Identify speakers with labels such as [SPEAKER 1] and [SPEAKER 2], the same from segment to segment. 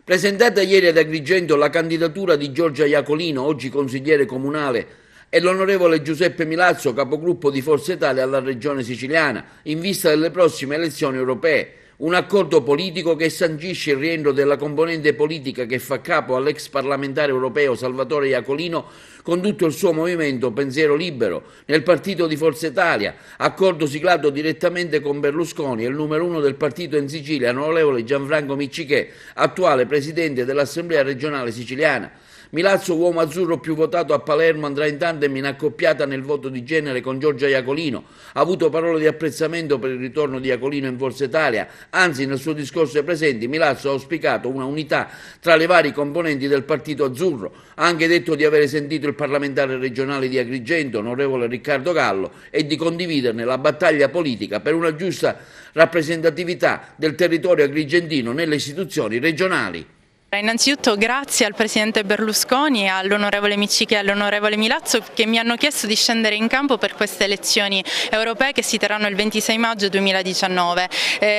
[SPEAKER 1] Presentata ieri ad Agrigento la candidatura di Giorgia Iacolino, oggi consigliere comunale, e l'onorevole Giuseppe Milazzo, capogruppo di Forza Italia alla Regione Siciliana, in vista delle prossime elezioni europee. Un accordo politico che sancisce il rientro della componente politica che fa capo all'ex parlamentare europeo Salvatore Iacolino con tutto il suo movimento Pensiero Libero nel partito di Forza Italia, accordo siglato direttamente con Berlusconi e il numero uno del partito in Sicilia, onorevole Gianfranco Miccichè, attuale presidente dell'Assemblea regionale siciliana. Milazzo, uomo azzurro più votato a Palermo, andrà in tandem in accoppiata nel voto di genere con Giorgia Iacolino. Ha avuto parole di apprezzamento per il ritorno di Iacolino in Forza Italia, anzi nel suo discorso ai presenti Milazzo ha auspicato una unità tra le varie componenti del partito azzurro. Ha anche detto di avere sentito il parlamentare regionale di Agrigento, onorevole Riccardo Gallo, e di condividerne la battaglia politica per una giusta rappresentatività del territorio agrigentino nelle istituzioni regionali.
[SPEAKER 2] Innanzitutto grazie al Presidente Berlusconi, all'onorevole Miccichè e all'onorevole Milazzo che mi hanno chiesto di scendere in campo per queste elezioni europee che si terranno il 26 maggio 2019.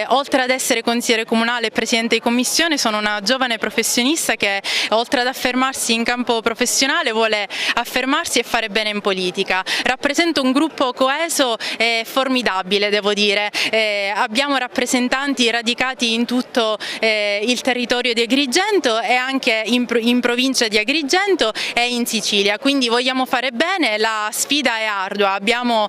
[SPEAKER 2] Oltre ad essere consigliere comunale e Presidente di Commissione sono una giovane professionista che oltre ad affermarsi in campo professionale vuole affermarsi e fare bene in politica. Rappresento un gruppo coeso e formidabile, devo dire. Abbiamo rappresentanti radicati in tutto il territorio di Agrigento e anche in provincia di Agrigento e in Sicilia, quindi vogliamo fare bene, la sfida è ardua, abbiamo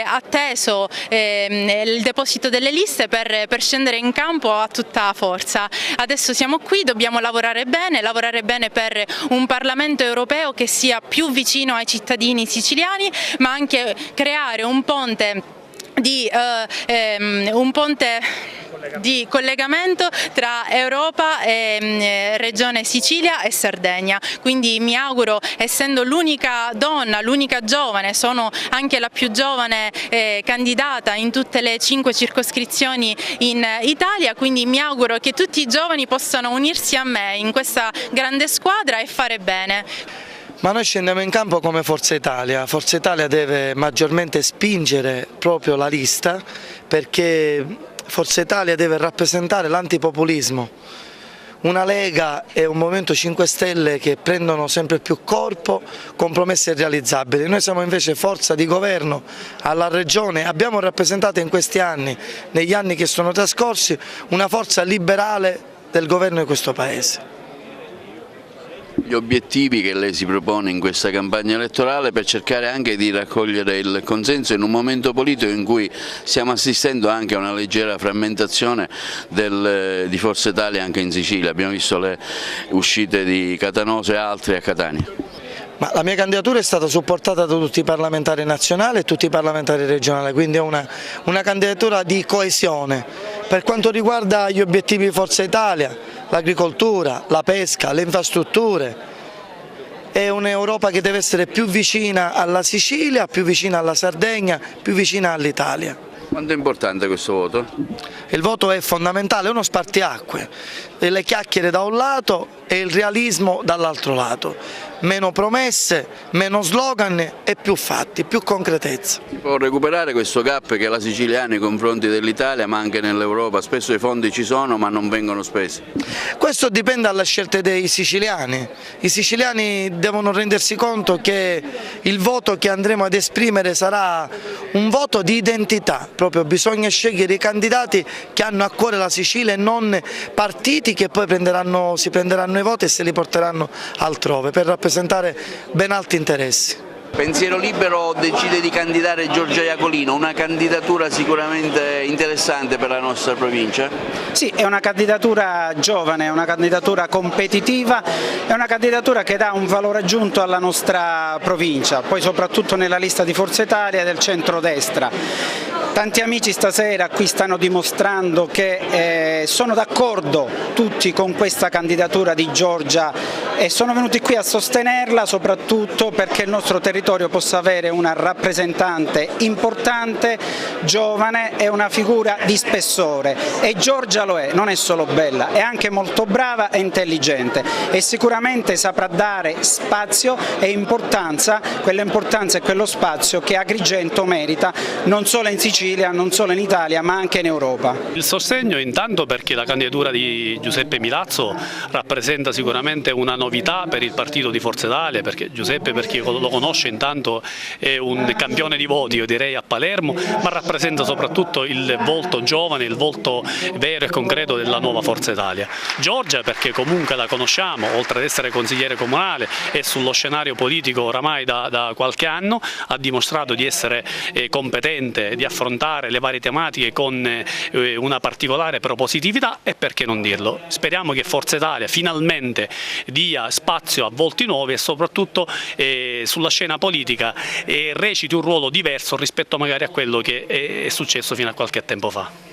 [SPEAKER 2] atteso il deposito delle liste per scendere in campo a tutta forza. Adesso siamo qui, dobbiamo lavorare bene per un Parlamento europeo che sia più vicino ai cittadini siciliani, ma anche creare un ponte di collegamento tra Europa e Regione Sicilia e Sardegna, quindi mi auguro, essendo l'unica donna, l'unica giovane, sono anche la più giovane candidata in tutte le 5 circoscrizioni in Italia, quindi mi auguro che tutti i giovani possano unirsi a me in questa grande squadra e fare bene.
[SPEAKER 3] Ma noi scendiamo in campo come Forza Italia. Forza Italia deve maggiormente spingere proprio la lista perché Forza Italia deve rappresentare l'antipopulismo. Una Lega e un Movimento 5 Stelle che prendono sempre più corpo con promesse irrealizzabili. Noi siamo invece forza di governo alla Regione, abbiamo rappresentato in questi anni, negli anni che sono trascorsi, una forza liberale del governo di questo Paese.
[SPEAKER 4] Gli obiettivi che lei si propone in questa campagna elettorale per cercare anche di raccogliere il consenso in un momento politico in cui stiamo assistendo anche a una leggera frammentazione di Forza Italia anche in Sicilia, abbiamo visto le uscite di Catanoso e altri a Catania.
[SPEAKER 3] Ma la mia candidatura è stata supportata da tutti i parlamentari nazionali e tutti i parlamentari regionali, quindi è una candidatura di coesione. Per quanto riguarda gli obiettivi di Forza Italia, l'agricoltura, la pesca, le infrastrutture, è un'Europa che deve essere più vicina alla Sicilia, più vicina alla Sardegna, più vicina all'Italia.
[SPEAKER 4] Quanto è importante questo voto?
[SPEAKER 3] Il voto è fondamentale, è uno spartiacque, le chiacchiere da un lato e il realismo dall'altro lato. Meno promesse, meno slogan e più fatti, più concretezza.
[SPEAKER 4] Si può recuperare questo gap che la Sicilia ha nei confronti dell'Italia ma anche nell'Europa? Spesso i fondi ci sono ma non vengono spesi.
[SPEAKER 3] Questo dipende dalle scelte dei siciliani. I siciliani devono rendersi conto che il voto che andremo ad esprimere sarà un voto di identità, proprio bisogna scegliere i candidati che hanno a cuore la Sicilia e non partiti che poi si prenderanno i voti e se li porteranno altrove per rappresentare ben altri interessi.
[SPEAKER 4] Pensiero Libero decide di candidare Giorgia Iacolino, una candidatura sicuramente interessante per la nostra provincia?
[SPEAKER 5] Sì, è una candidatura giovane, è una candidatura competitiva, è una candidatura che dà un valore aggiunto alla nostra provincia, poi soprattutto nella lista di Forza Italia e del centrodestra. Tanti amici stasera qui stanno dimostrando che sono d'accordo tutti con questa candidatura di Giorgia e sono venuti qui a sostenerla soprattutto perché il nostro territorio possa avere una rappresentante importante, giovane e una figura di spessore, e Giorgia lo è, non è solo bella, è anche molto brava e intelligente e sicuramente saprà dare spazio e importanza, quell'importanza e quello spazio che Agrigento merita non solo in Sicilia, non solo in Italia ma anche in Europa.
[SPEAKER 6] Il sostegno intanto perché la candidatura di Giuseppe Milazzo rappresenta sicuramente una novità per il partito di Forza Italia, perché Giuseppe, per chi lo conosce, intanto è un campione di voti, io direi, a Palermo, ma rappresenta soprattutto il volto giovane, il volto vero e concreto della nuova Forza Italia. Giorgia perché comunque la conosciamo, oltre ad essere consigliere comunale e sullo scenario politico oramai da qualche anno, ha dimostrato di essere competente, di affrontare le varie tematiche con una particolare propositività, e perché non dirlo. Speriamo che Forza Italia finalmente dia spazio a volti nuovi e soprattutto sulla scena politica reciti un ruolo diverso rispetto magari a quello che è successo fino a qualche tempo fa.